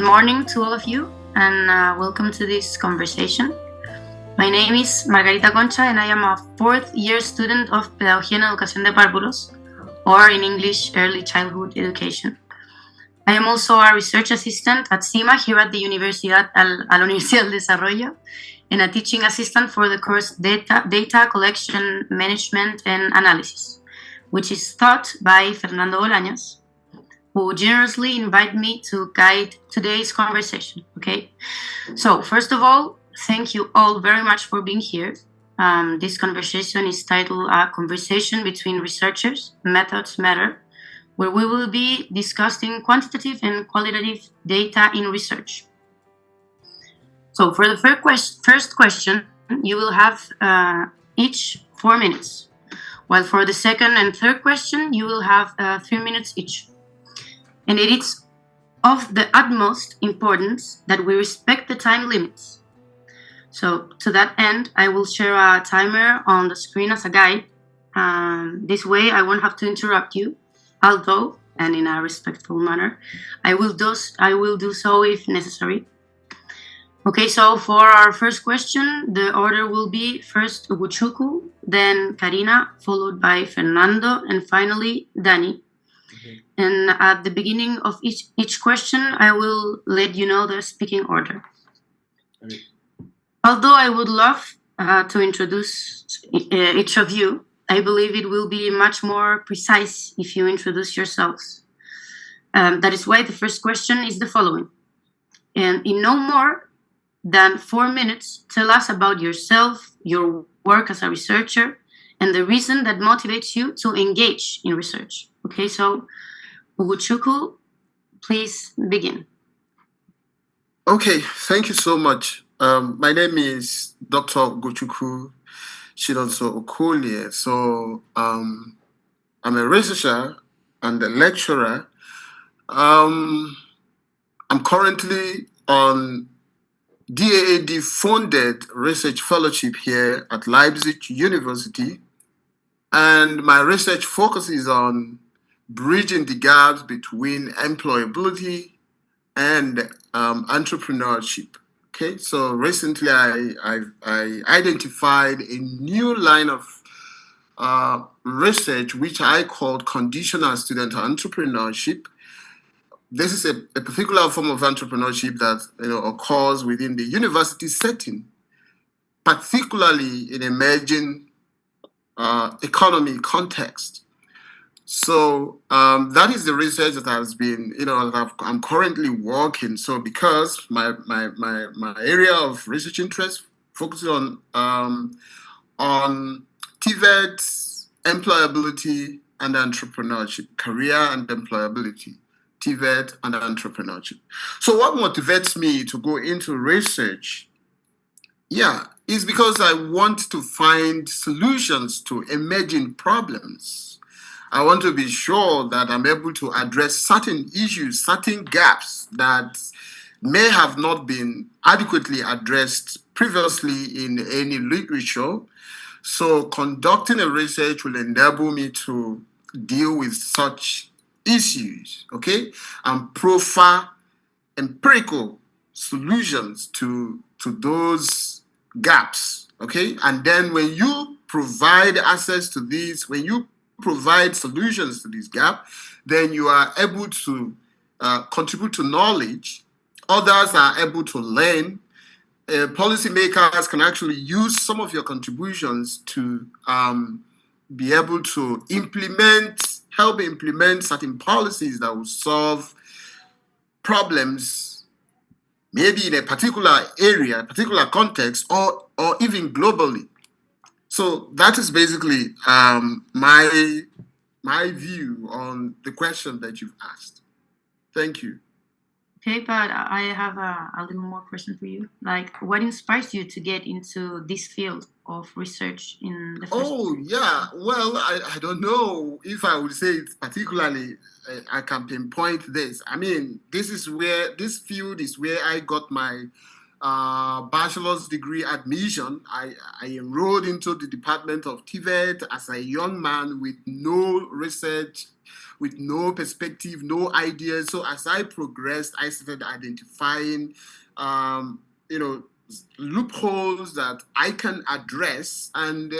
morning to all of you, and welcome to this conversation. My name is Margarita Concha, and I am a fourth-year student of Pedagogía en Educación de Párvulos, or in English, Early Childhood Education. I am also a research assistant at CIMA here at the Universidad del Desarrollo, and a teaching assistant for the course Data Collection, Management, and Analysis, which is taught by Fernando Bolaños, who generously invited me to guide today's conversation. Okay, so first of all, thank you all very much for being here. This conversation is titled A Conversation Between Researchers, Methods Matter, where we will be discussing quantitative and qualitative data in research. So for the first question, you will have each 4 minutes, while for the second and third question, you will have 3 minutes each. And it is of the utmost importance that we respect the time limits. So to that end, I will share a timer on the screen as a guide. This way I won't have to interrupt you, although, and in a respectful manner, I will do so if necessary. Okay, so for our first question, the order will be first Ugochukwu, then Karina, followed by Fernando, and finally Dani. And at the beginning of each question, I will let you know the speaking order. Okay. Although I would love to introduce each of you, I believe it will be much more precise if you introduce yourselves. That is why the first question is the following. And in no more than 4 minutes, tell us about yourself, your work as a researcher, and the reason that motivates you to engage in research. Okay, so Ugochukwu, please begin. Okay, thank you so much. My name is Dr. Ugochukwu Chinonso Okolie. So I'm a researcher and a lecturer. I'm currently on DAAD-funded research fellowship here at Leipzig University. And my research focuses on bridging the gaps between employability and entrepreneurship. Okay, so recently I identified a new line of research which I called conditional student entrepreneurship. This is a particular form of entrepreneurship that occurs within the university setting, particularly in emerging economy context. So that is the research that has been, I'm currently working. So because my area of research interest focuses on TVET, employability and entrepreneurship, career and employability, TVET and entrepreneurship. So what motivates me to go into research? Is because I want to find solutions to emerging problems. I want to be sure that I'm able to address certain issues, certain gaps that may have not been adequately addressed previously in any literature. So conducting a research will enable me to deal with such issues, okay, and profile empirical solutions to those gaps, okay? And then when you provide access to these, when you provide solutions to this gap, then you are able to contribute to knowledge. Others are able to learn. Policymakers can actually use some of your contributions to be able to help implement certain policies that will solve problems, maybe in a particular area, a particular context, or even globally. So that is basically my view on the question that you've asked. Thank you. Okay, but I have a little more question for you. Like, what inspires you to get into this field of research in the first place? Well, I don't know if I would say it particularly, I can pinpoint this. I mean, this field is where I got my bachelor's degree admission, I enrolled into the Department of TVET as a young man with no research, with no perspective, no ideas. So as I progressed, I started identifying, loopholes that I can address. And,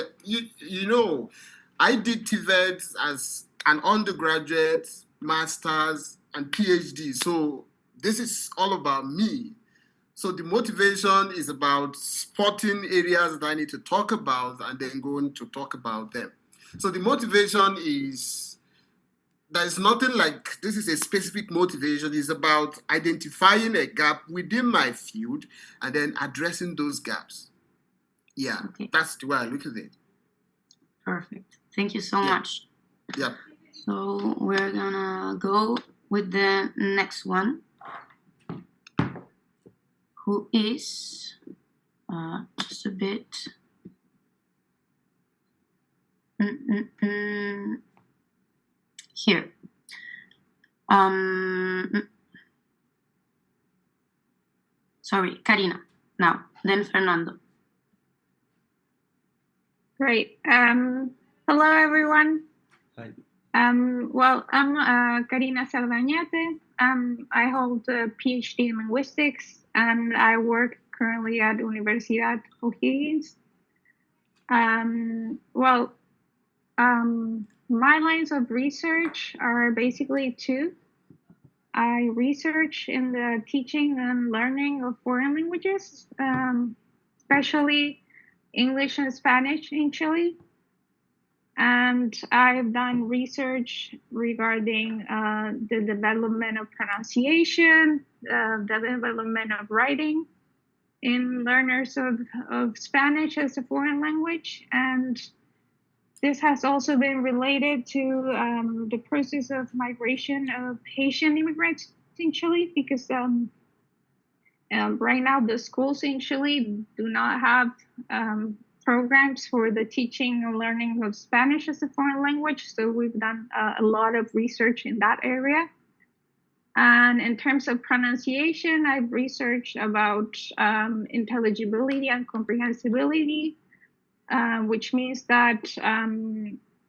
I did TVET as an undergraduate, master's, and PhD. So this is all about me. So the motivation is about spotting areas that I need to talk about and then going to talk about them. So the motivation is, there's nothing like this is a specific motivation. It's about identifying a gap within my field and then addressing those gaps. Yeah, okay. That's the way I look at it. Perfect. Thank you so much. Yeah. So we're gonna go with the next one, who is just a bit. Here. Sorry, Karina. Now, then Fernando. Great. Hello, everyone. Hi. Well, I'm Karina Cerda Oñate. I hold a PhD in linguistics, and I work currently at Universidad de O'Higgins. My lines of research are basically two. I research in the teaching and learning of foreign languages, especially English and Spanish in Chile. And I've done research regarding the development of pronunciation, the development of writing in learners of Spanish as a foreign language. And this has also been related to the process of migration of Haitian immigrants in Chile, because right now the schools in Chile do not have programs for the teaching and learning of Spanish as a foreign language. So we've done a lot of research in that area. And in terms of pronunciation, I've researched about intelligibility and comprehensibility, which means that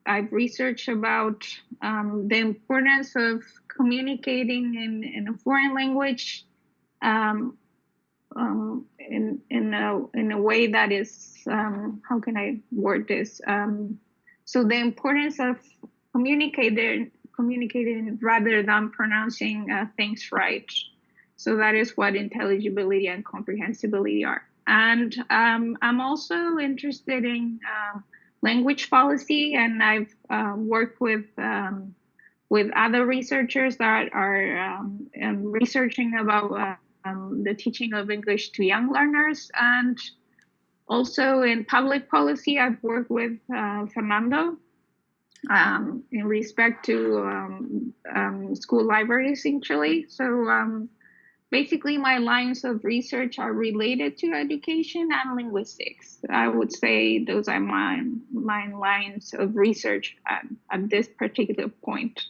I've researched about the importance of communicating in a foreign language in a way that is, how can I word this? So the importance of communicating rather than pronouncing things right. So that is what intelligibility and comprehensibility are. And I'm also interested in language policy, and I've worked with other researchers that are researching about the teaching of English to young learners. And also in public policy, I've worked with Fernando in respect to school libraries in Chile. So basically, my lines of research are related to education and linguistics. I would say those are my lines of research at this particular point.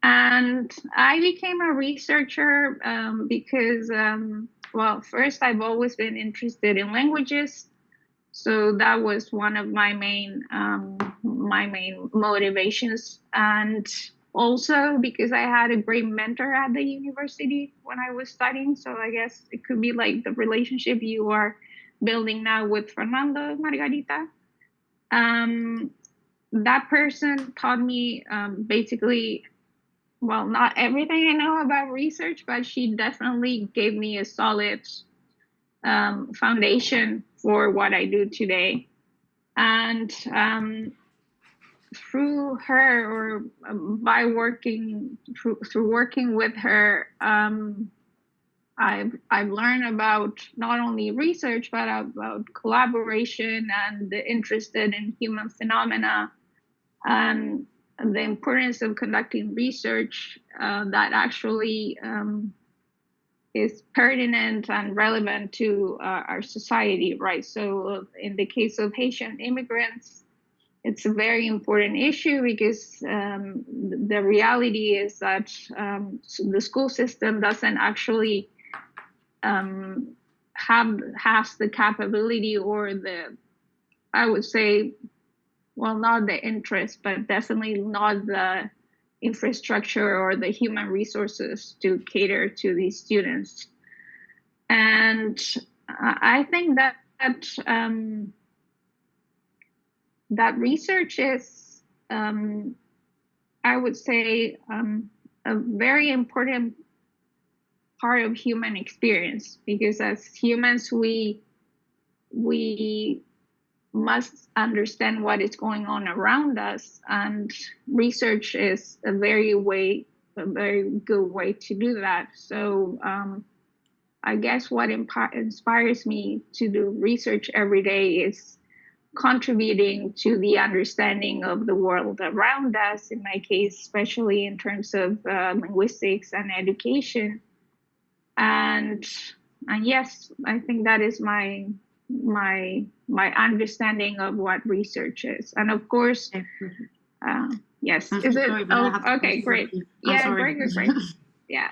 And I became a researcher because, first, I've always been interested in languages. So that was one of my main motivations. And also because I had a great mentor at the university when I was studying. So I guess it could be like the relationship you are building now with Fernando, Margarita. That person taught me basically, well, not everything I know about research, but she definitely gave me a solid foundation for what I do today. And through her, or by working through working with her, I've learned about not only research but about collaboration and the interest in human phenomena, and the importance of conducting research that actually is pertinent and relevant to our society, right? So in the case of Haitian immigrants, it's a very important issue because the reality is that the school system doesn't actually has the capability or the, I would say, well, not the interest, but definitely not the infrastructure or the human resources to cater to these students. And I think that that research is, I would say, a very important part of human experience, because as humans, we must understand what is going on around us, and research is a very good way to do that. So I guess what inspires me to do research every day is contributing to the understanding of the world around us, in my case, especially in terms of linguistics and education. And yes, I think that is my understanding of what research is. And of course, yes, is it? Oh, okay, great. Yeah, great. Yeah.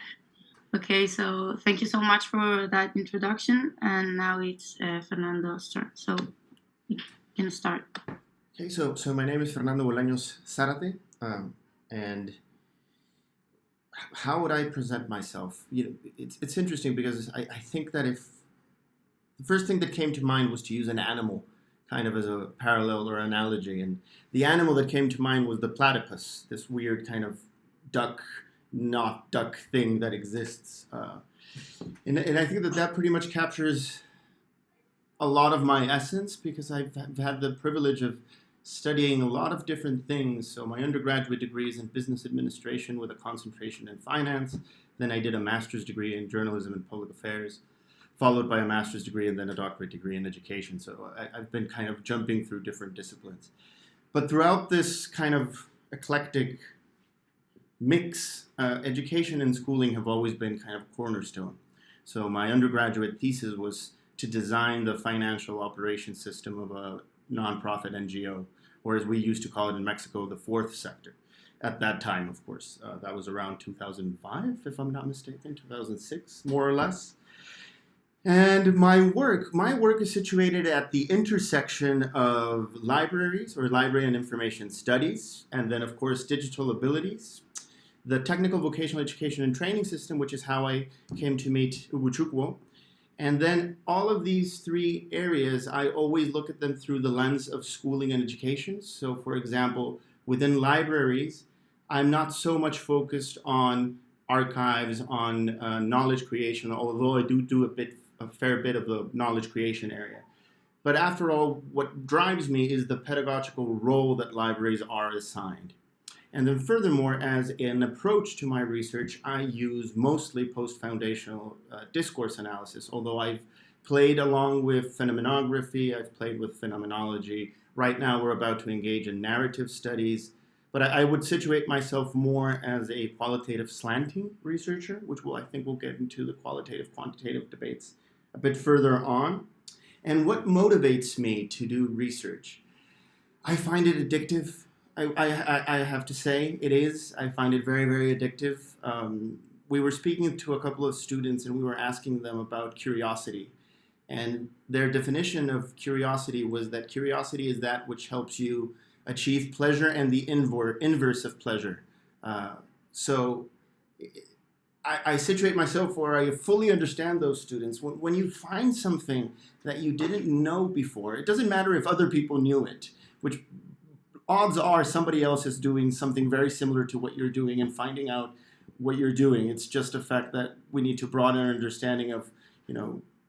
Okay, so thank you so much for that introduction. And now it's Fernando's turn. So you can start. Okay, so my name is Fernando Bolaños Zarate, and how would I present myself? It's interesting because I think that if the first thing that came to mind was to use an animal kind of as a parallel or analogy, and the animal that came to mind was the platypus, this weird kind of not duck thing that exists, and I think that pretty much captures a lot of my essence, because I've had the privilege of studying a lot of different things. So my undergraduate degree is in business administration with a concentration in finance. Then I did a master's degree in journalism and public affairs, followed by a master's degree and then a doctorate degree in education. So I've been kind of jumping through different disciplines. But throughout this kind of eclectic mix, education and schooling have always been kind of cornerstone. So my undergraduate thesis was to design the financial operations system of a nonprofit NGO, or as we used to call it in Mexico, the fourth sector. At that time, of course, that was around 2005, if I'm not mistaken, 2006, more or less. And my work is situated at the intersection of libraries, or library and information studies, and then, of course, digital abilities, the technical vocational education and training system, which is how I came to meet Ugochukwu. And then all of these three areas, I always look at them through the lens of schooling and education. So, for example, within libraries, I'm not so much focused on archives, on knowledge creation, although I do a fair bit of the knowledge creation area. But after all, what drives me is the pedagogical role that libraries are assigned. And then furthermore, as an approach to my research, I use mostly post-foundational discourse analysis, although I've played along with phenomenography, I've played with phenomenology. Right now we're about to engage in narrative studies, but I would situate myself more as a qualitative slanting researcher, which I think we'll get into the qualitative, quantitative debates a bit further on. And what motivates me to do research? I find it addictive. I have to say it is. I find it very, very addictive. We were speaking to a couple of students and we were asking them about curiosity. And their definition of curiosity was that curiosity is that which helps you achieve pleasure and the inverse of pleasure. So I situate myself where I fully understand those students. When you find something that you didn't know before, it doesn't matter if other people knew it, which odds are somebody else is doing something very similar to what you're doing and finding out what you're doing. It's just a fact that we need to broaden our understanding of,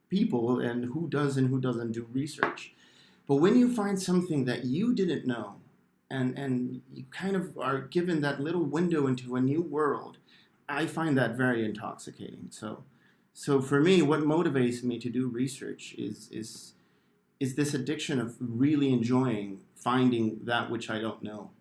people and who does and who doesn't do research. But when you find something that you didn't know and you kind of are given that little window into a new world, I find that very intoxicating. So for me, what motivates me to do research is this addiction of really enjoying finding that which I don't know.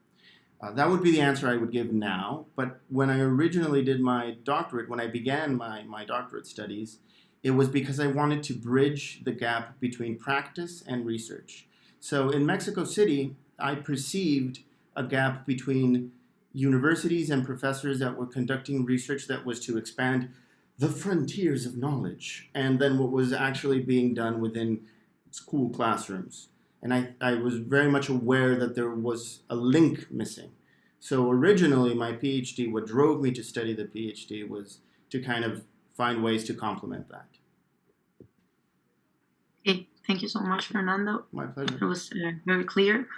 That would be the answer I would give now. But when I originally did my doctorate, when I began my doctorate studies, it was because I wanted to bridge the gap between practice and research. So in Mexico City, I perceived a gap between universities and professors that were conducting research that was to expand the frontiers of knowledge, and then what was actually being done within school classrooms. And I was very much aware that there was a link missing. So originally my PhD, what drove me to study the PhD was to kind of find ways to complement that. Okay, thank you so much, Fernando. My pleasure. It was very clear.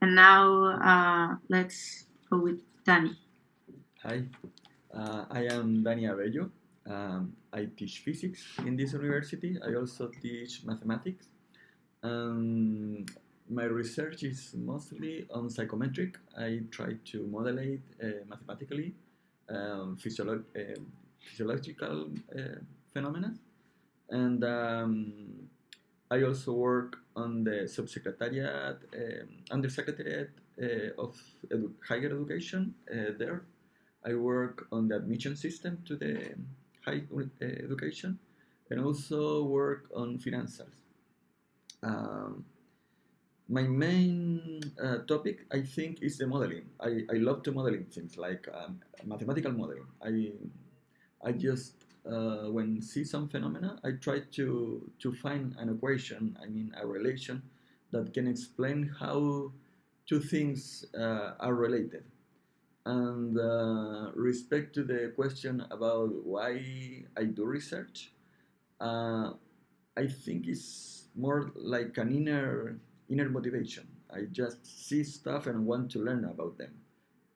And now let's go with Dani. Hi, I am Dani Abello. I teach physics in this university. I also teach mathematics. My research is mostly on psychometric. I try to model mathematically physiological phenomena. And I also work on the subsecretariat, undersecretariat of higher education there. I work on the admission system to the higher education, and also work on financials. My main topic, I think, is the modeling. I love to modeling things like mathematical modeling. I just when see some phenomena, I try to find an equation, a relation that can explain how two things are related. And respect to the question about why I do research, I think it's more like an inner motivation. I just see stuff and want to learn about them.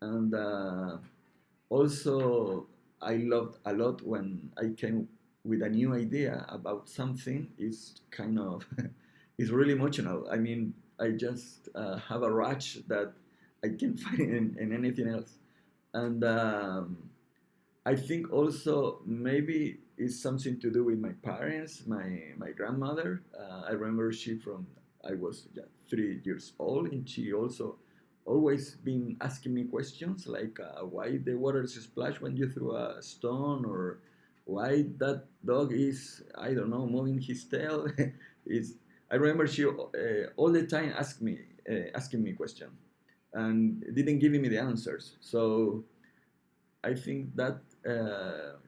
And also, I loved a lot when I came with a new idea about something. It's kind of, it's really emotional. I just have a rush that I can't find in anything else. And I think also maybe it's something to do with my parents, my grandmother. I remember I was 3 years old, and she also always been asking me questions like why the water is splashed when you throw a stone, or why that dog is, I don't know, moving his tail. I remember she all the time asking me questions and didn't give me the answers. So I think that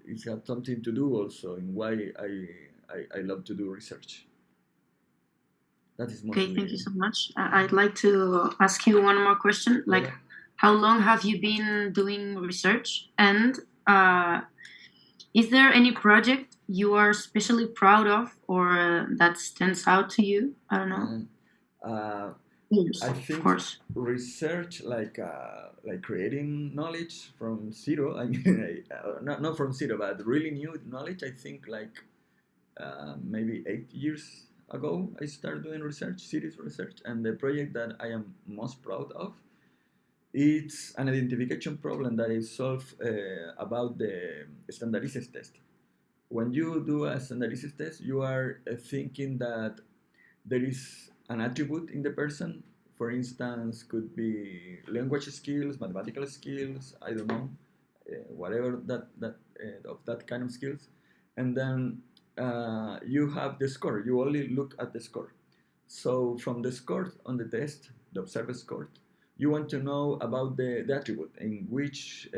it had something to do also in why I love to do research. That is mostly. Okay, thank you so much. I'd like to ask you one more question. Like, how long have you been doing research? And is there any project you are especially proud of, or that stands out to you? I don't know. Yes, I think of course. Research, like creating knowledge from zero. Not from zero, but really new knowledge. I think like maybe 8 years ago, I started doing serious research, and the project that I am most proud of, it's an identification problem that is solved about the standardized test. When you do a standardized test, you are thinking that there is an attribute in the person. For instance, could be language skills, mathematical skills, I don't know, whatever of that kind of skills, and then you have the score. You only look at the score. So from the score on the test, the observed score, you want to know about the attribute, in which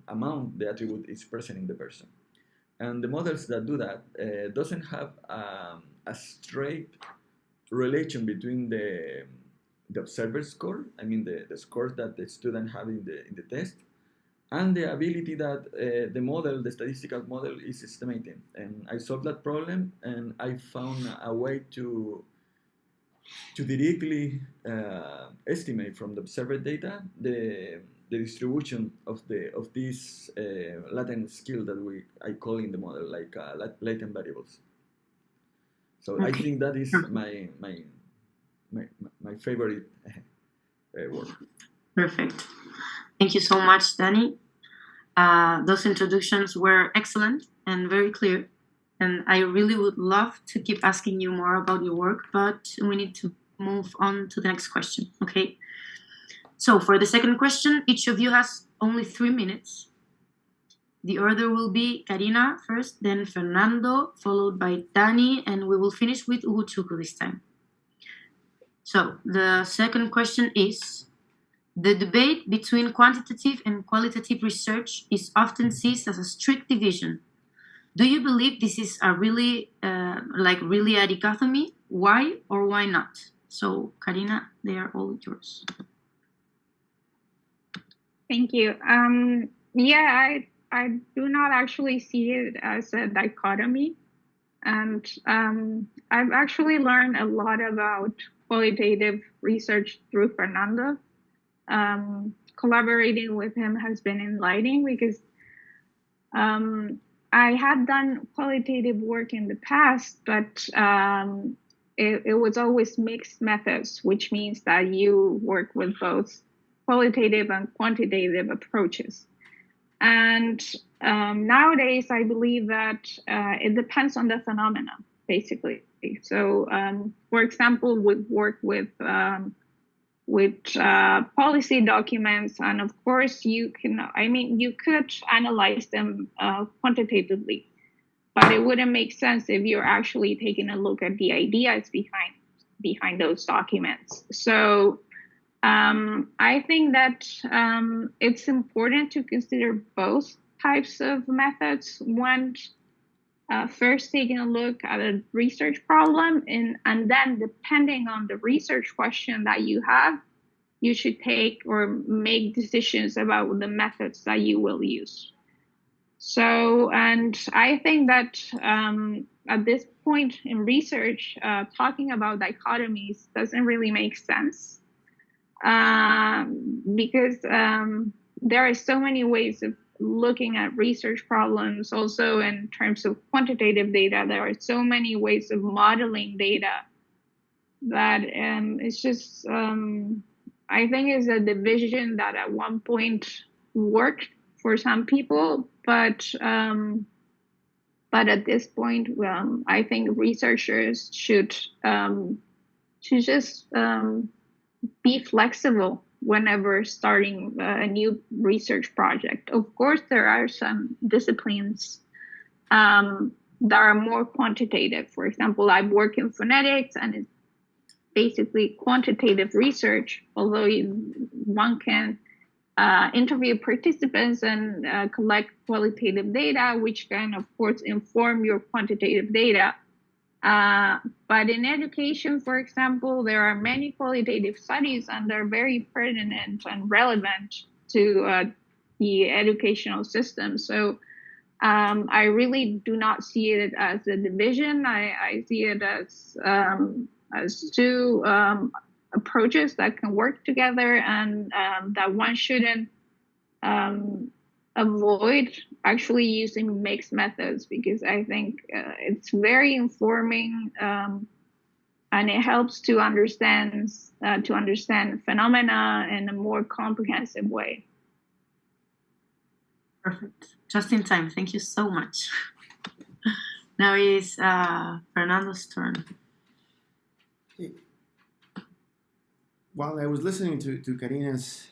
amount the attribute is present in the person. And the models that do that doesn't have a straight relation between the observer score, the score that the student have in the test, and the ability that the statistical model is estimating. And I solved that problem, and I found a way to directly estimate from the observed data the distribution of this latent skill that I call in the model like latent variables. So okay. I think that is my favorite work. Perfect. Thank you so much, Dani. Those introductions were excellent and very clear. And I really would love to keep asking you more about your work, but we need to move on to the next question, okay? So for the second question, each of you has only 3 minutes. The order will be Karina first, then Fernando, followed by Dani, and we will finish with Ugochukwu this time. So the second question is, the debate between quantitative and qualitative research is often seized as a strict division. Do you believe this is a really a dichotomy? Why or why not? So, Karina, they are all yours. Thank you. I do not actually see it as a dichotomy. And I've actually learned a lot about qualitative research through Fernando. Collaborating with him has been enlightening because I had done qualitative work in the past, but it was always mixed methods, which means that you work with both qualitative and quantitative approaches. And nowadays, I believe that it depends on the phenomena, basically. So, for example, we work with policy documents, and of course, you could analyze them quantitatively, but it wouldn't make sense if you're actually taking a look at the ideas behind those documents. So, I think that it's important to consider both types of methods when first taking a look at a research problem, and then depending on the research question that you have, you should take or make decisions about the methods that you will use. So, and I think that at this point in research, talking about dichotomies doesn't really make sense. Because there are so many ways of looking at research problems. Also, in terms of quantitative data, there are so many ways of modeling data that it's just, I think, is a division that at one point worked for some people, but at this point, I think researchers should just be flexible whenever starting a new research project. Of course, there are some disciplines that are more quantitative. For example, I work in phonetics, and it's basically quantitative research, although one can interview participants and collect qualitative data, which can, of course, inform your quantitative data. But in education, for example, there are many qualitative studies, and they're very pertinent and relevant to the educational system. So I really do not see it as a division. I see it as two approaches that can work together, and that one shouldn't avoid actually using mixed methods, because I think it's very informing, and it helps to understand phenomena in a more comprehensive way. Perfect. Just in time. Thank you so much. Now is Fernando's turn. While I was listening to Karina's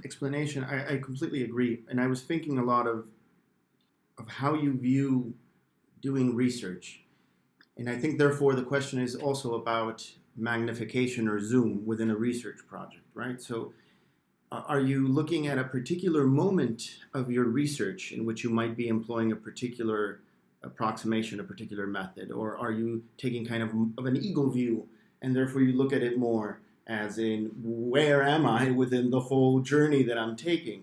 explanation, I completely agree. And I was thinking a lot of how you view doing research. And I think, therefore, the question is also about magnification or zoom within a research project, right? So are you looking at a particular moment of your research in which you might be employing a particular approximation, a particular method? Or are you taking kind of an eagle view, and therefore you look at it more as in, where am I within the whole journey that I'm taking?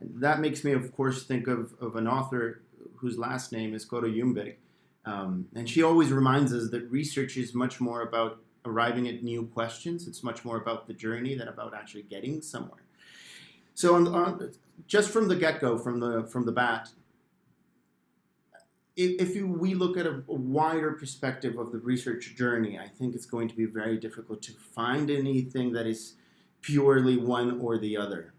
And that makes me, of course, think of an author whose last name is Koro Jumberg. And she always reminds us that research is much more about arriving at new questions. It's much more about the journey than about actually getting somewhere. So just from the get-go, from the bat, if we look at a wider perspective of the research journey, I think it's going to be very difficult to find anything that is purely one or the other.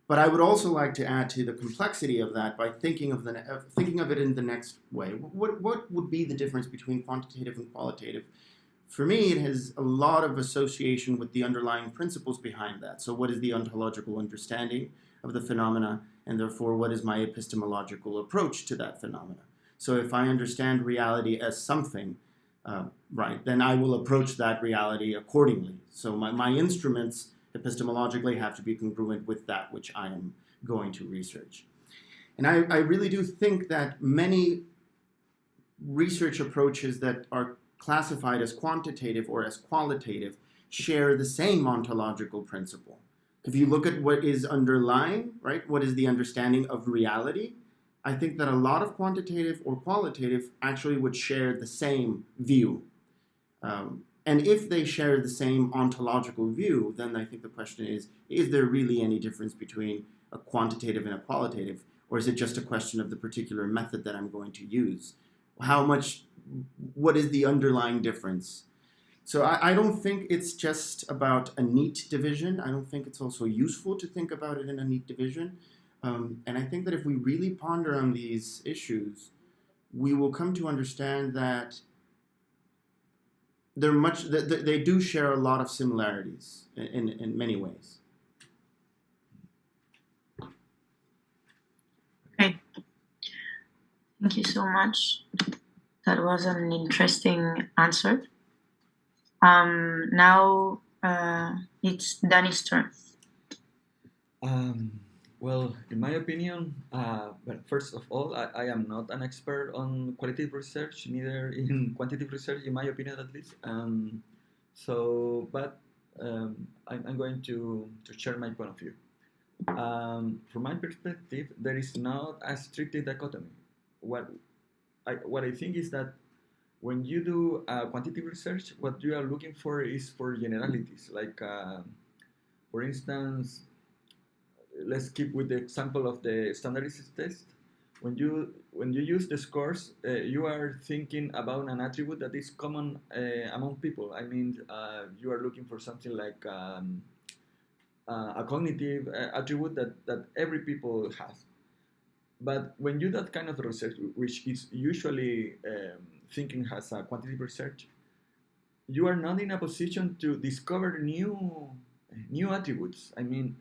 But I would also like to add to the complexity of that by thinking of it in the next way. What would be the difference between quantitative and qualitative? For me, it has a lot of association with the underlying principles behind that. So what is the ontological understanding of the phenomena, and therefore what is my epistemological approach to that phenomena? So if I understand reality as something, then I will approach that reality accordingly. So my instruments epistemologically have to be congruent with that which I am going to research. And I really do think that many research approaches that are classified as quantitative or as qualitative share the same ontological principle. If you look at what is underlying, right, what is the understanding of reality, I think that a lot of quantitative or qualitative actually would share the same view. And if they share the same ontological view, then I think the question is there really any difference between a quantitative and a qualitative, or is it just a question of the particular method that I'm going to use? What is the underlying difference? So I don't think it's just about a neat division. I don't think it's also useful to think about it in a neat division. And I think that if we really ponder on these issues, we will come to understand that they do share a lot of similarities in many ways. Okay. Thank you so much. That was an interesting answer. Now it's Danny's turn. Well, in my opinion, but first of all, I am not an expert on qualitative research, neither in quantitative research, in my opinion at least. But I'm going to share my point of view. From my perspective, there is not a strict dichotomy. What I think is that when you do quantitative research, what you are looking for is for generalities. Like, for instance, let's keep with the example of the standardized test. When you use the scores, you are thinking about an attribute that is common among people. I mean, you are looking for something like a cognitive attribute that every people has. But when you do that kind of research, which is usually thinking as a quantitative research, you are not in a position to discover new attributes. I mean,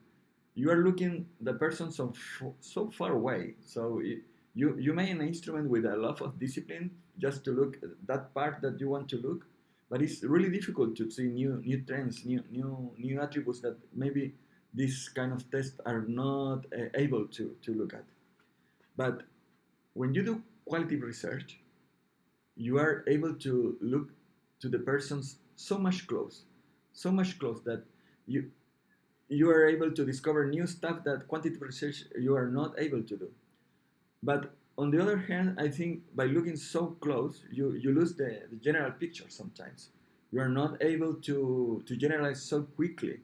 you are looking the person so far away. So you make an instrument with a lot of discipline just to look at that part that you want to look, but it's really difficult to see new trends, new attributes that maybe this kind of tests are not able to look at. But when you do qualitative research, you are able to look to the persons so much close that you are able to discover new stuff that quantitative research you are not able to do. But on the other hand, I think by looking so close, you lose the general picture sometimes. You are not able to generalize so quickly.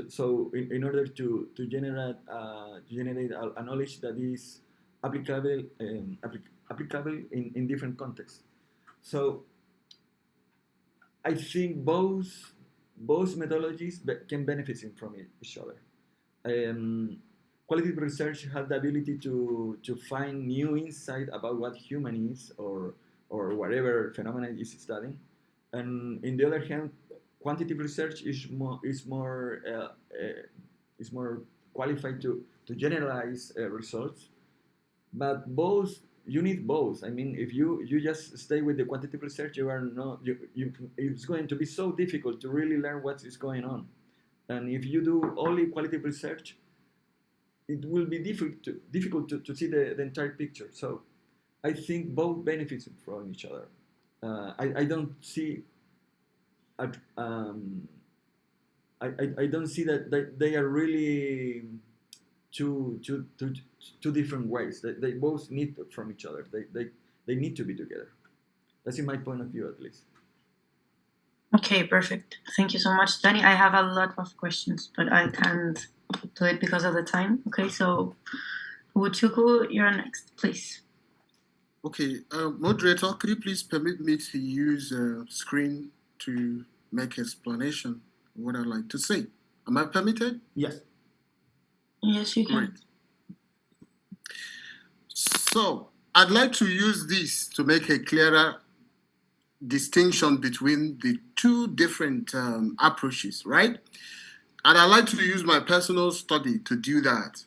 So in order to generate a knowledge that is applicable in different contexts. So I think both methodologies can benefit from each other. Qualitative research has the ability to find new insight about what human is or whatever phenomenon is studying, and in the other hand, quantitative research is more qualified to generalize results. But you need both. I mean, if you just stay with the quantitative research, it's going to be so difficult to really learn what is going on. And if you do only qualitative research, it will be difficult to see the entire picture. So I think both benefits from each other. I don't see I don't see that they are really two different ways. They both need from each other. They need to be together. That's in my point of view, at least. Okay, perfect. Thank you so much, Danny. I have a lot of questions, but I can't do it because of the time. Okay, so Ugochukwu, you're next, please. Okay, moderator, could you please permit me to use a screen to make explanation of what I'd like to say? Am I permitted? Yes. Yes, you can. Great. So I'd like to use this to make a clearer distinction between the two different approaches, right? And I'd like to use my personal study to do that.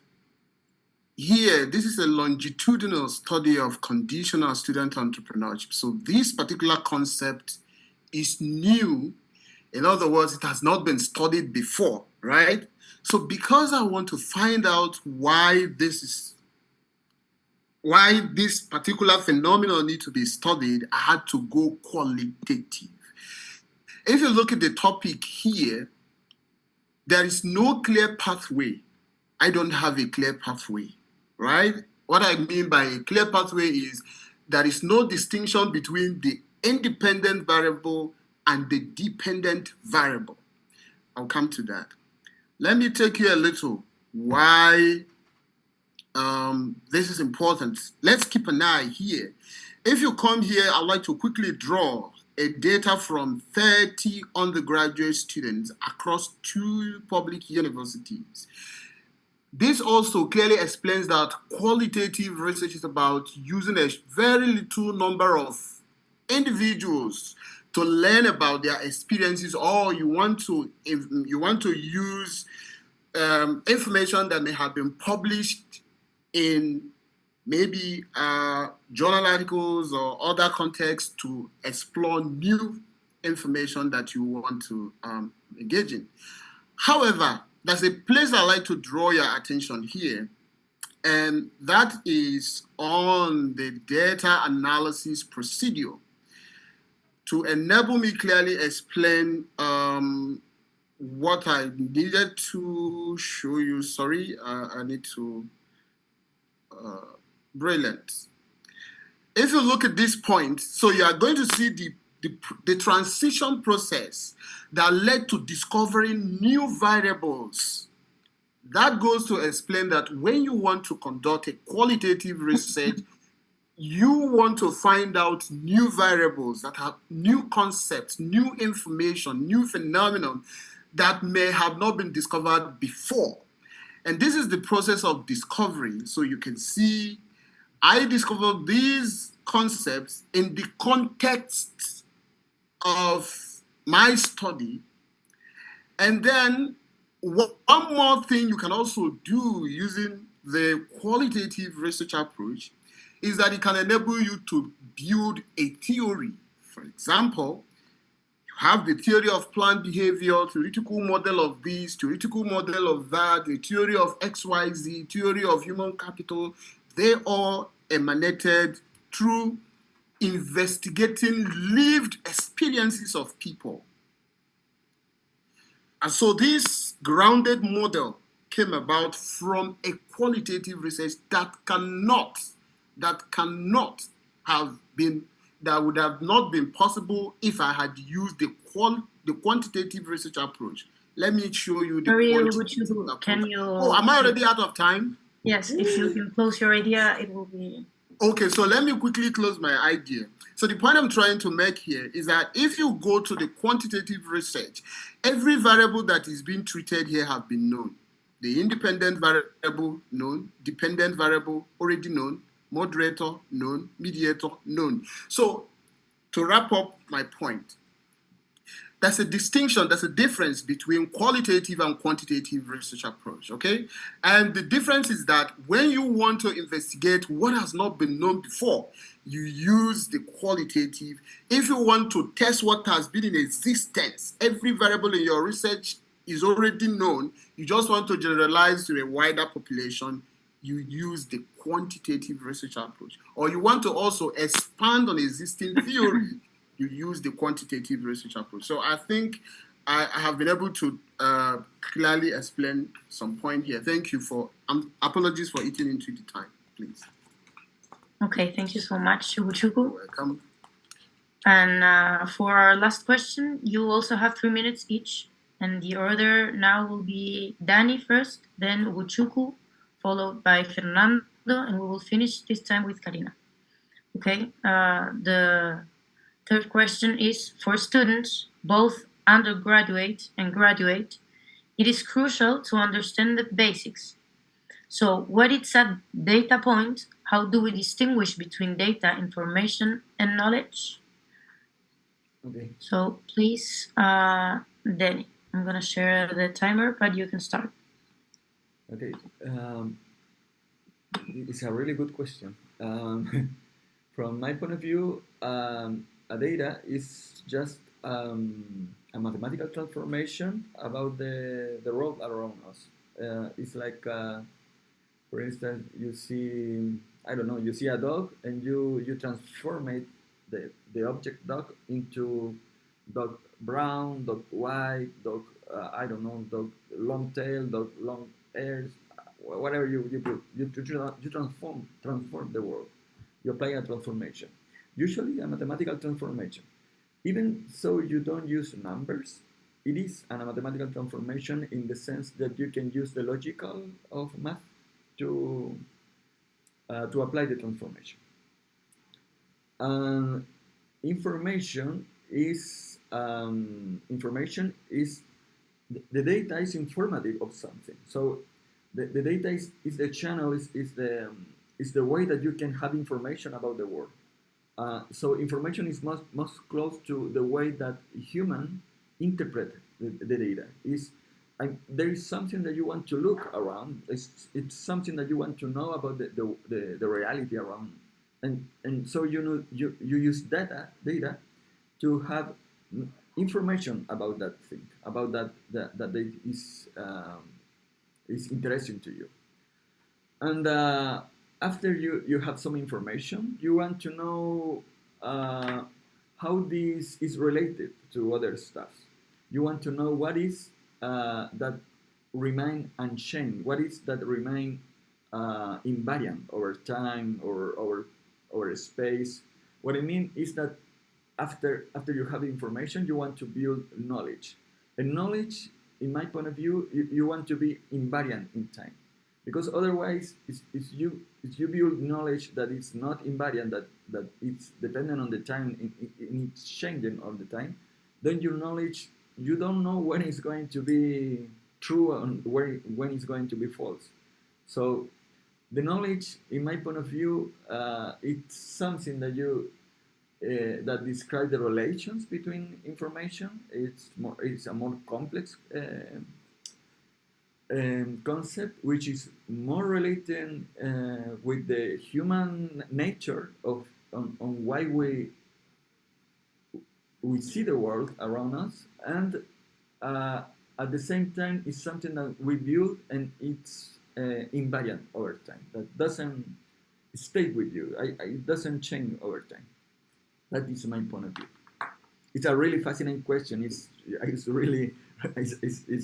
Here, this is a longitudinal study of conditional student entrepreneurship. So this particular concept is new. In other words, it has not been studied before, right? So because I want to find out why this is why this particular phenomenon need to be studied, I had to go qualitative. If you look at the topic here, there is no clear pathway. I don't have a clear pathway, right? What I mean by a clear pathway is there is no distinction between the independent variable and the dependent variable. I'll come to that. Let me take you a little why this is important. Let's keep an eye here. If you come here, I'd like to quickly draw a data from 30 undergraduate students across 2 public universities. This also clearly explains that qualitative research is about using a very little number of individuals to learn about their experiences, or you want to use information that may have been published in maybe journal articles or other contexts to explore new information that you want to engage in. However, there's a place I'd like to draw your attention here, and that is on the data analysis procedure. To enable me clearly explain what I needed to show you, sorry, I need to, brilliant. If you look at this point, so you are going to see the transition process that led to discovering new variables. That goes to explain that when you want to conduct a qualitative research, you want to find out new variables that have new concepts, new information, new phenomenon that may have not been discovered before. And this is the process of discovery. So you can see I discovered these concepts in the context of my study. And then one more thing you can also do using the qualitative research approach is that it can enable you to build a theory. For example, you have the theory of planned behavior, theoretical model of this, theoretical model of that, the theory of XYZ, theory of human capital. They all emanated through investigating lived experiences of people. And so this grounded model came about from a qualitative research that would have not been possible if I had used the quantitative research approach. Let me show you the quantitative approach. Can you... Oh, am I already out of time? Yes, if you can close your idea, it will be... Okay, so let me quickly close my idea. So the point I'm trying to make here is that if you go to the quantitative research, every variable that is being treated here have been known. The independent variable known, dependent variable already known, moderator known, mediator known. So to wrap up my point, there's a distinction, there's a difference between qualitative and quantitative research approach, okay? And the difference is that when you want to investigate what has not been known before, you use the qualitative. If you want to test what has been in existence, every variable in your research is already known, you just want to generalize to a wider population, you use the quantitative research approach. Or you want to also expand on existing theory, you use the quantitative research approach. So I think I have been able to clearly explain some point here. Thank you for, apologies for eating into the time, please. Okay, thank you so much, Ugochukwu. You're welcome. And for our last question, you also have 3 minutes each. And the order now will be Danny first, then Ugochukwu, followed by Fernando, and we will finish this time with Karina. Okay, the third question is, for students, both undergraduate and graduate, it is crucial to understand the basics. So what is a data point? How do we distinguish between data, information, and knowledge? Okay. So please, Danny, I'm going to share the timer, but you can start. Okay. It's a really good question. From my point of view, a data is just a mathematical transformation about the world around us. It's like, for instance, you see I don't know, you see a dog and you transform it, the object dog, into dog brown, dog white, dog I don't know, dog long tail, dog long ears, whatever you put, you transform the world. You apply a transformation, usually a mathematical transformation. Even so, you don't use numbers. It is a mathematical transformation in the sense that you can use the logical of math to apply the transformation. Information is the data is informative of something. So the data is the channel, is the way that you can have information about the world. So information is most close to the way that human interpret the data. There is something that you want to look around. It's something that you want to know about the reality around, and so you use data to have information about that thing, about that is interesting to you. And after you have some information, you want to know how this is related to other stuff. You want to know what is that remain unchanged, what is that remain invariant over time or over space. What I mean is that after you have information, you want to build knowledge. And knowledge, in my point of view, you want to be invariant in time. Because otherwise, if you build knowledge that is not invariant, that it's dependent on the time, it's changing all the time, then your knowledge, you don't know when it's going to be true and when it's going to be false. So the knowledge, in my point of view, it's something that that describes the relations between information. It's a more complex concept, which is more related with the human nature on why we see the world around us, and at the same time it's something that we build and it's invariant over time. That doesn't stay with you. It doesn't change over time. That is my point of view. It's a really fascinating question. It's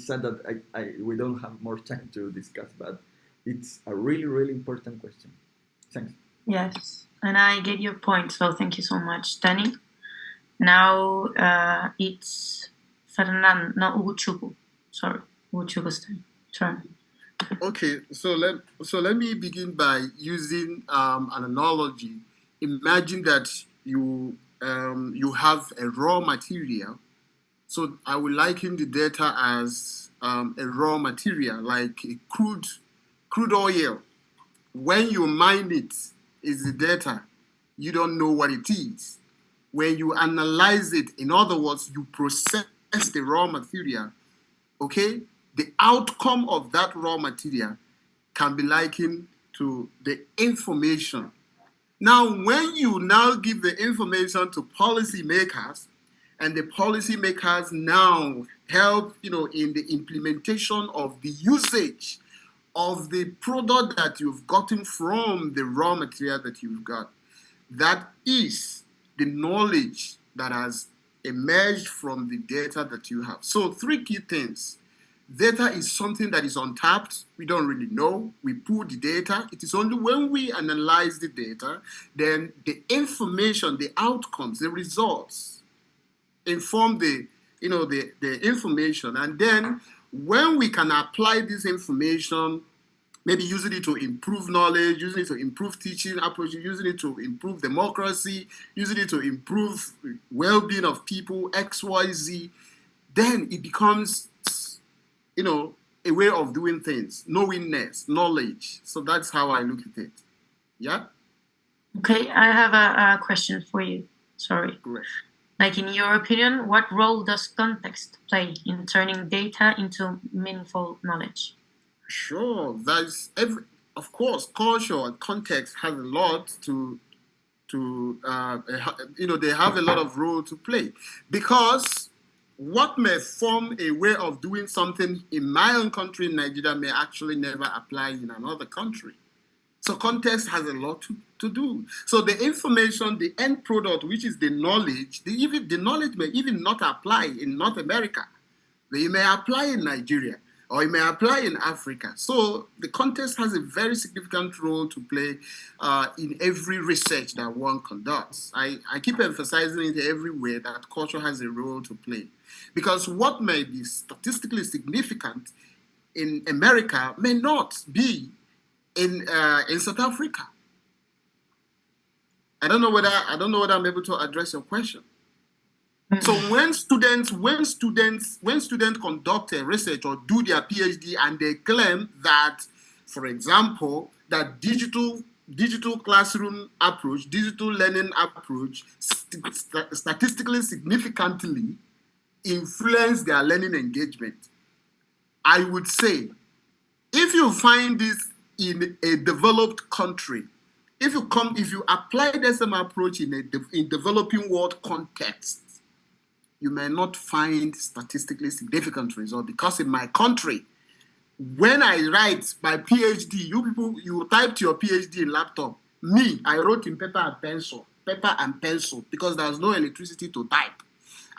sad that we don't have more time to discuss, but it's a really, really important question. Thanks. Yes, and I get your point, so thank you so much, Danny. Now it's Fernando, no, Ugochukwu. Sorry, Ugochukwu's turn. Okay, so let me begin by using an analogy. Imagine that you have a raw material. So I would liken the data as a raw material, like a crude oil. When you mine it, is the data. You don't know what it is. When you analyze it, in other words, you process the raw material, okay? The outcome of that raw material can be likened to the information. Now, when you now give the information to policymakers, and the policymakers now help, in the implementation of the usage of the product that you've gotten from the raw material that you've got, that is the knowledge that has emerged from the data that you have. So 3 key things. Data is something that is untapped. We don't really know. We pull the data. It is only when we analyze the data, then the information, the outcomes, the results inform the information. And then when we can apply this information, maybe using it to improve knowledge, using it to improve teaching approaches, using it to improve democracy, using it to improve well-being of people, XYZ, then it becomes a way of doing things, knowingness, knowledge. So that's how I look at it. Yeah? Okay, I have a question for you. Sorry. Great. Like, in your opinion, what role does context play in turning data into meaningful knowledge? Sure. Of course, culture and context has a lot they have a lot of role to play, because what may form a way of doing something in my own country, Nigeria, may actually never apply in another country. So context has a lot to do. So the information, the end product, which is the knowledge, the knowledge may even not apply in North America. It may apply in Nigeria, or it may apply in Africa. So the context has a very significant role to play in every research that one conducts. I keep emphasizing it everywhere that culture has a role to play. Because what may be statistically significant in America may not be in South Africa. I don't know whether I'm able to address your question. So when students conduct a research or do their PhD and they claim that, for example, that digital classroom approach, digital learning approach, statistically significantly influence their learning engagement, I would say, if you find this in a developed country, if you apply the same approach in developing world context, you may not find statistically significant results, because in my country, when I write my PhD, you typed your PhD in laptop. Me, I wrote in paper and pencil, because there's no electricity to type.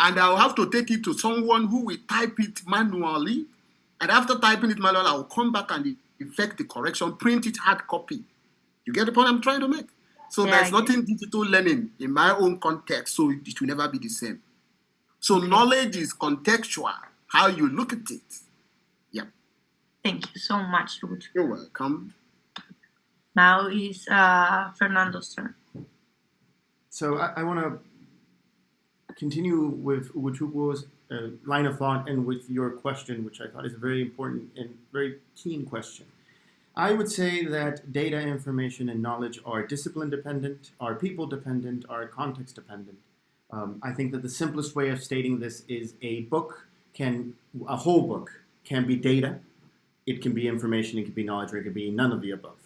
And I'll have to take it to someone who will type it manually. And after typing it manually, I'll come back and effect the correction, print it hard copy. You get the point I'm trying to make? So there's nothing digital learning in my own context, so it will never be the same. So knowledge is contextual, how you look at it. Yeah. Thank you so much, Ugochukwu. You're welcome. Now is Fernando's turn. So I want to continue with Ugochukwu's line of thought and with your question, which I thought is a very important and very keen question. I would say that data, information, and knowledge are discipline dependent, are people dependent, are context dependent. I think that the simplest way of stating this is a whole book can be data, it can be information, it can be knowledge, or it can be none of the above.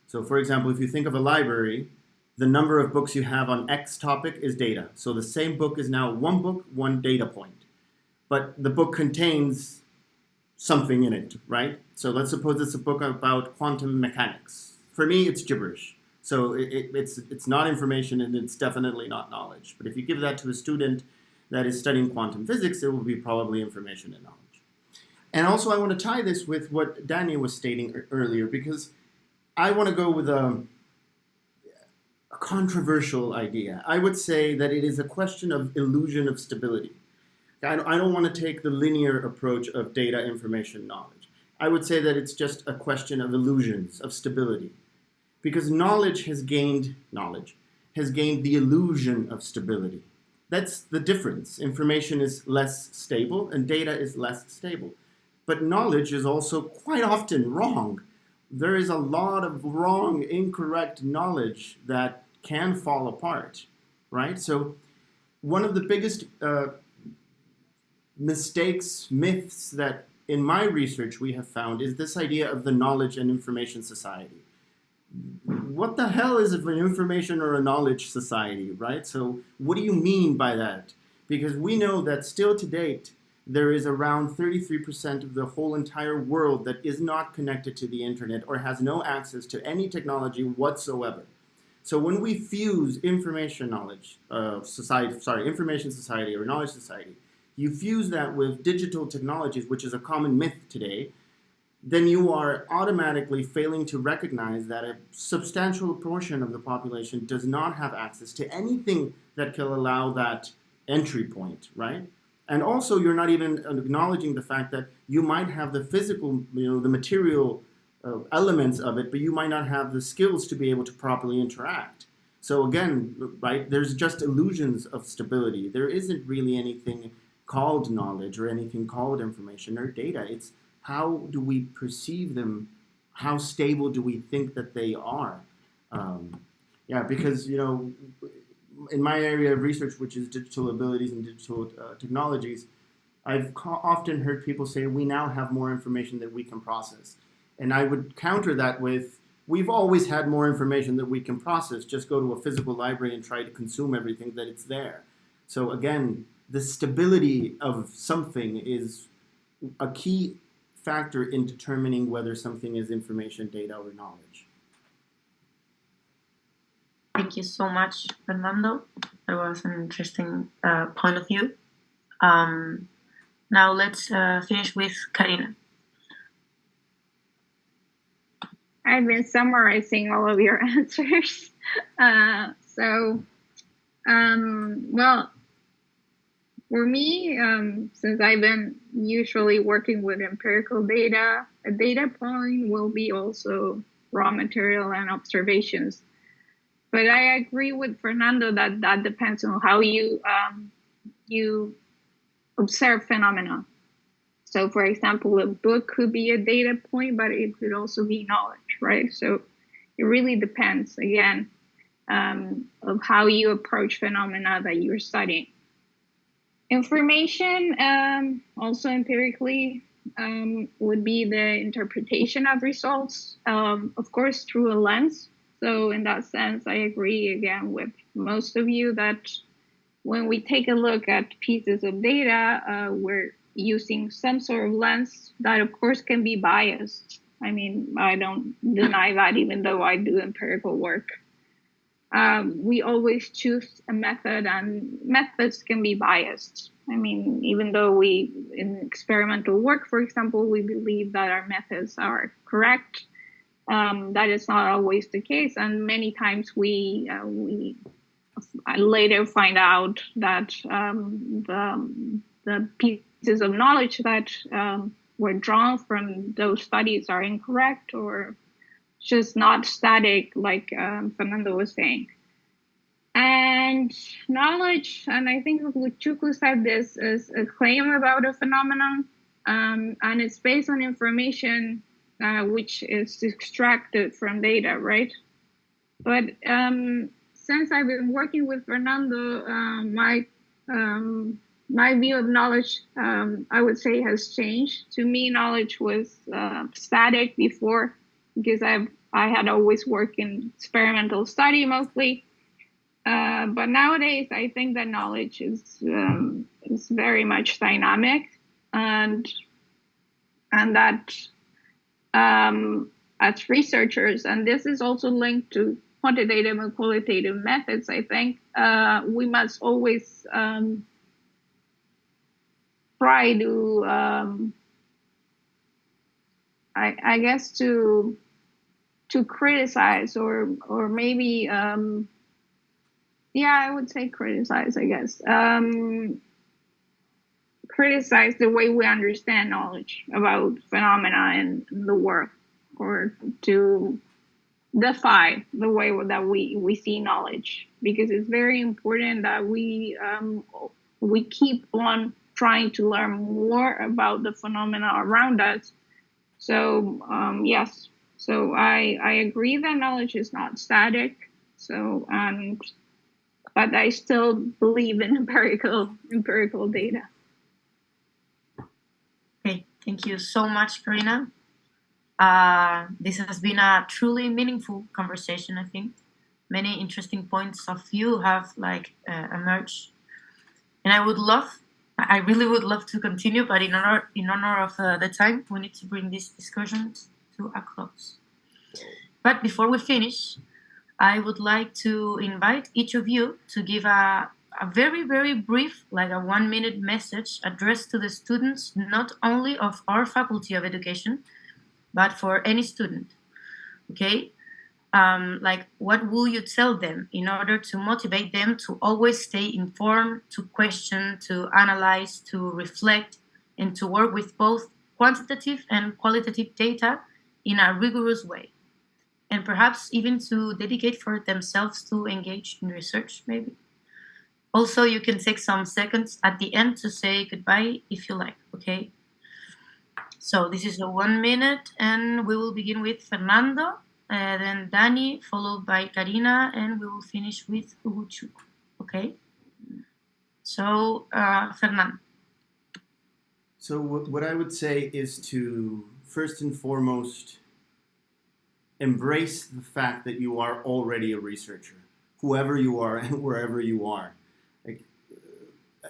So for example, if you think of a library, the number of books you have on X topic is data. So the same book is now one book, one data point. But the book contains something in it, right? So let's suppose it's a book about quantum mechanics. For me, it's gibberish. So it's not information, and it's definitely not knowledge. But if you give that to a student that is studying quantum physics, it will be probably information and knowledge. And also I want to tie this with what Danny was stating earlier, because I want to go with a controversial idea. I would say that it is a question of illusion of stability. I don't want to take the linear approach of data, information, knowledge. I would say that it's just a question of illusions, of stability. Because knowledge has gained the illusion of stability. That's the difference. Information is less stable and data is less stable. But knowledge is also quite often wrong. There is a lot of wrong, incorrect knowledge that can fall apart, right? So one of the biggest mistakes, myths that in my research we have found is this idea of the knowledge and information society. What the hell is an information or a knowledge society, right? So what do you mean by that? Because we know that still to date, there is around 33% of the whole entire world that is not connected to the internet or has no access to any technology whatsoever. So when we fuse information society or knowledge society, you fuse that with digital technologies, which is a common myth today, then you are automatically failing to recognize that a substantial portion of the population does not have access to anything that can allow that entry point, right? And also, you're not even acknowledging the fact that you might have the physical, the material elements of it, but you might not have the skills to be able to properly interact. So again, right, there's just illusions of stability. There isn't really anything called knowledge or anything called information or data. It's how do we perceive them? How stable do we think that they are? Because, in my area of research, which is digital abilities and digital technologies, I've often heard people say, we now have more information that we can process. And I would counter that with, we've always had more information that we can process. Just go to a physical library and try to consume everything that it's there. So again, the stability of something is a key factor in determining whether something is information, data, or knowledge. Thank you so much, Fernando. That was an interesting point of view. Now let's finish with Karina. I've been summarizing all of your answers. Well, for me, since I've been usually working with empirical data, a data point will be also raw material and observations. But I agree with Fernando that depends on how you observe phenomena. So, for example, a book could be a data point, but it could also be knowledge, right? So it really depends, again, of how you approach phenomena that you're studying. Information, also empirically, would be the interpretation of results, of course, through a lens. So in that sense, I agree again with most of you that when we take a look at pieces of data, we're using some sort of lens that, of course, can be biased. I mean, I don't deny that, even though I do empirical work. We always choose a method, and methods can be biased. I mean, even though in experimental work, for example, we believe that our methods are correct, that is not always the case. And many times we later find out that the pieces of knowledge that were drawn from those studies are incorrect or just not static, like Fernando was saying. And knowledge, and I think Ugochukwu said this, is a claim about a phenomenon, and it's based on information which is extracted from data, right? But since I've been working with Fernando, my view of knowledge, I would say, has changed. To me, knowledge was static before, because I had always worked in experimental study mostly. But nowadays, I think that knowledge is very much dynamic, and that as researchers, and this is also linked to quantitative and qualitative methods, I think we must always try to, I guess, to criticize or maybe, I would say criticize, I guess. Criticize the way we understand knowledge about phenomena in the work, or to defy the way that we see knowledge, because it's very important that we keep on trying to learn more about the phenomena around us. So yes, so I agree that knowledge is not static. So but I still believe in empirical data. Okay, thank you so much, Karina. This has been a truly meaningful conversation, I think. Many interesting points of view have emerged. And I really would love to continue, but in honor of the time, we need to bring this discussion to a close. But before we finish, I would like to invite each of you to give a very, very brief, a 1-minute message addressed to the students, not only of our Faculty of Education, but for any student. Okay? What will you tell them in order to motivate them to always stay informed, to question, to analyze, to reflect, and to work with both quantitative and qualitative data in a rigorous way? And perhaps even to dedicate for themselves to engage in research, maybe. Also, you can take some seconds at the end to say goodbye if you like, okay? So this is the 1 minute, and we will begin with Fernando, then Dani, followed by Karina, and we will finish with Ugochukwu, okay? So, Fernando. So what I would say is to, first and foremost, embrace the fact that you are already a researcher, whoever you are and wherever you are.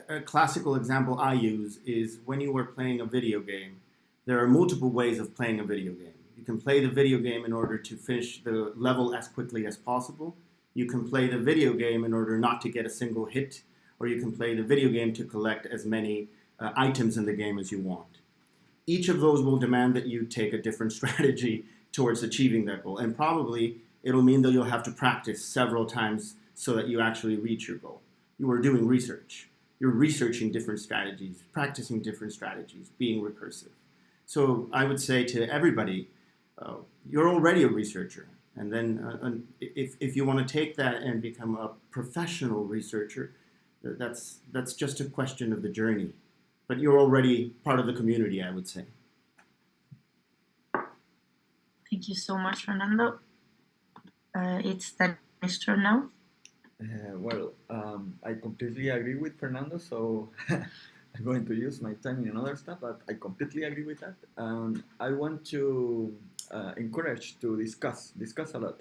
A classical example I use is when you are playing a video game, there are multiple ways of playing a video game. You can play the video game in order to finish the level as quickly as possible. You can play the video game in order not to get a single hit, or you can play the video game to collect as many items in the game as you want. Each of those will demand that you take a different strategy towards achieving that goal. And probably it'll mean that you'll have to practice several times so that you actually reach your goal. You are doing research. You're researching different strategies, practicing different strategies, being recursive. So I would say to everybody, you're already a researcher. And then if you want to take that and become a professional researcher, that's just a question of the journey. But you're already part of the community, I would say. Thank you so much, Fernando. It's Danny's turn now. I completely agree with Fernando, so I'm going to use my time in another stuff, but I completely agree with that. I want to encourage to discuss a lot.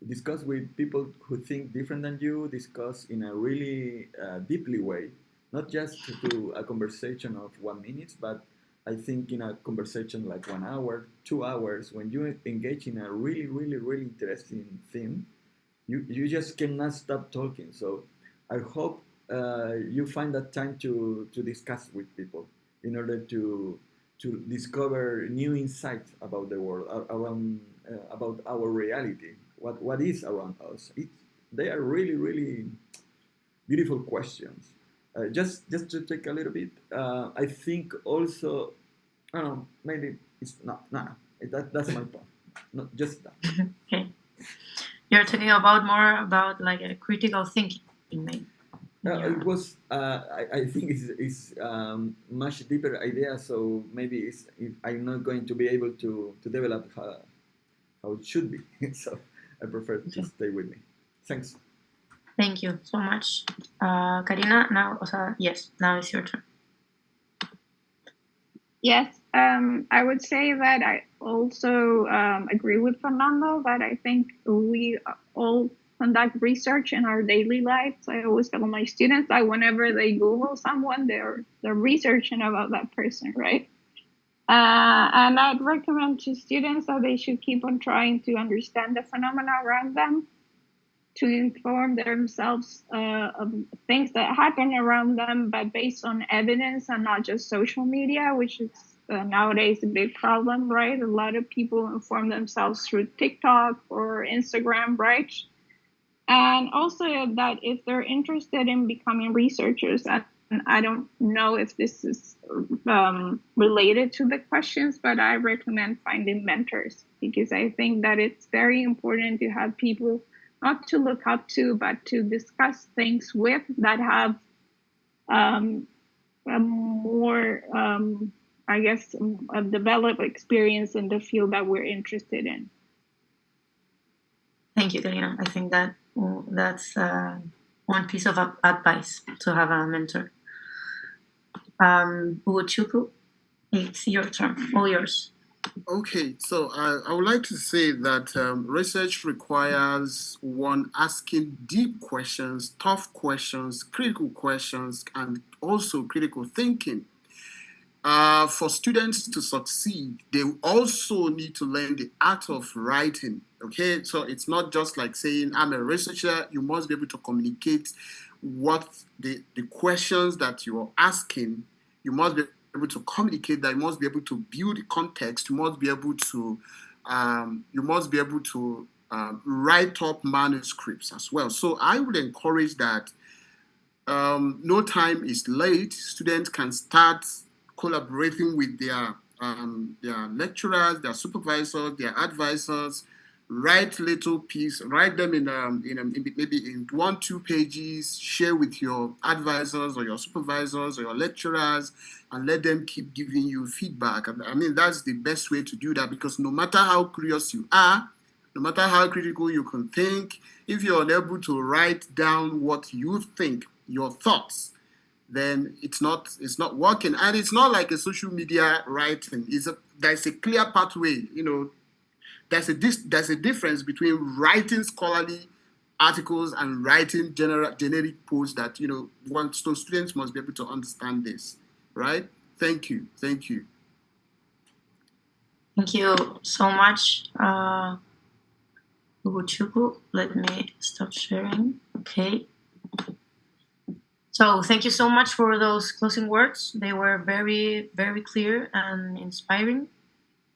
Discuss with people who think different than you, discuss in a really deeply way, not just to do a conversation of 1 minute, but I think in a conversation like 1 hour, 2 hours, when you engage in a really, really, really interesting theme, you just cannot stop talking. So I hope you find that time to discuss with people in order to discover new insights about the world, around about our reality, what is around us. They are really, really beautiful questions. Just to take a little bit, I think also, I don't know, maybe it's not, that's my point. Not just that. Okay. You're talking about more about like a critical thinking, maybe. It was, I think it's much deeper idea, so maybe I'm not going to be able to develop how it should be. So I prefer to stay with me. Thanks. Thank you so much. Karina, now it's your turn. Yes, I would say that I also agree with Fernando that I think we all conduct research in our daily lives. I always tell my students that whenever they Google someone, they're researching about that person, right? And I'd recommend to students that they should keep on trying to understand the phenomena around them, to inform themselves of things that happen around them, but based on evidence and not just social media, which is nowadays a big problem, right? A lot of people inform themselves through TikTok or Instagram, right? And also that if they're interested in becoming researchers, and I don't know if this is related to the questions, but I recommend finding mentors, because I think that it's very important to have people not to look up to, but to discuss things with that have a more, a developed experience in the field that we're interested in. Thank you, Karina. I think that's one piece of advice, to have a mentor. Ugochukwu, it's your turn, all yours. Okay, so I would like to say that research requires one asking deep questions, tough questions, critical questions, and also critical thinking. For students to succeed, they also need to learn the art of writing. Okay, so it's not just like saying, I'm a researcher. You must be able to communicate what the questions that you're asking. You must be able to communicate that. You must be able to build context. You must be able to write up manuscripts as well. So I would encourage that no time is late. Students can start collaborating with their lecturers, their supervisors, their advisors. Write little piece, write them in maybe in 1-2 pages, share with your advisors or your supervisors or your lecturers, and let them keep giving you feedback. I mean, that's the best way to do that, because no matter how curious you are, no matter how critical you can think, if you're unable to write down what you think, your thoughts, then it's not working. And it's not like a social media writing. There's a clear pathway, There's a difference between writing scholarly articles and writing generic posts that, so students must be able to understand this, right? Thank you. Thank you so much. Ugochukwu. Let me stop sharing. Okay. So thank you so much for those closing words. They were very, very clear and inspiring.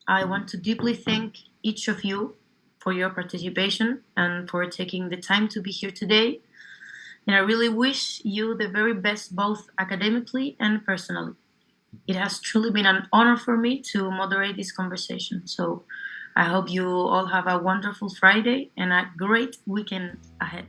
I want to deeply thank each of you for your participation and for taking the time to be here today. And I really wish you the very best, both academically and personally. It has truly been an honor for me to moderate this conversation. So I hope you all have a wonderful Friday and a great weekend ahead.